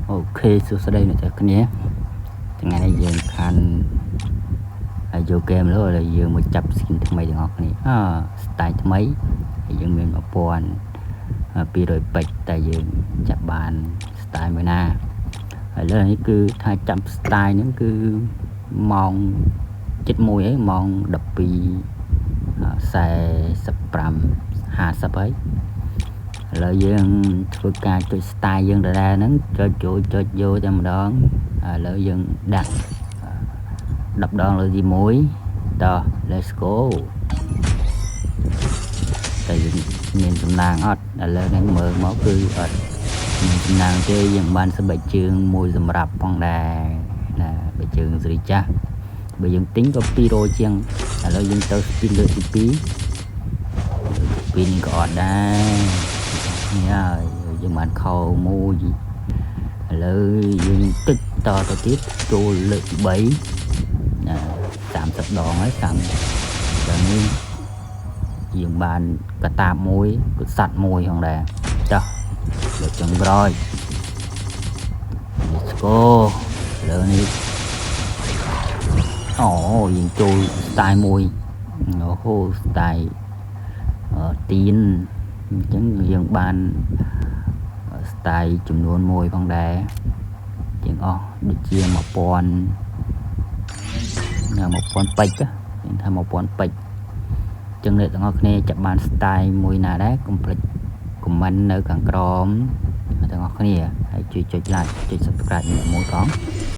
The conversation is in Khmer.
ok số đây là cái nhé ngày nay giờ khăn vô game nữa là giờ một chập skin thay được ngọt này style mấy giờ mình một buồn pi rồi bạch tại giờ chập bàn style mới na lên cứ thay chậm style những cứ mong chết mùi ấy mong đập pi xe sập pram hà sập ấy lợi dânធ្វើការចុច style យើងទៅដែរហ្នឹងចុចយកតែម្ដងlợiយើងដាក់10 ដងលើទី1តោះ let's go តែមានសំណាងអត់ឥឡូវនេះមើលមកគឺអត់មានសំណាងទេយើងបានស្បែកជើងមួយសម្រាប់ផងដែរណាបែកជើងស្រីចាស់បើយើងទិញក៏200ជាងឥឡូវយើងទៅ spin លើទី2 spin ក៏អត់ដែរនេះហើយយើងបានខោមួយឥឡូវយើងទឹកតទៅទៀតចូលលើកទី3ណា30 ដងហើយ30ដល់នេះយើងបានកតាបមួយគឺសัตว์មួយផងដែរចុះលើកចុងក្រោយ let's go លើនេះយើងចូល style មួយstyle ទៀនអញ្ចឹងយើងបាន style ចំនួន1ផងដែរជាងអស់ដូចជា1000ពេជ្រយើងថា1000ពេជ្រចឹងអ្នកទាំងអស់គ្នាចាប់បាន style មួយណាដែរកុំភ្លេច comment នៅខាងក្រោមទាំងអស់គ្នាហើយជួយចុច like ចុច subscribe មួយផង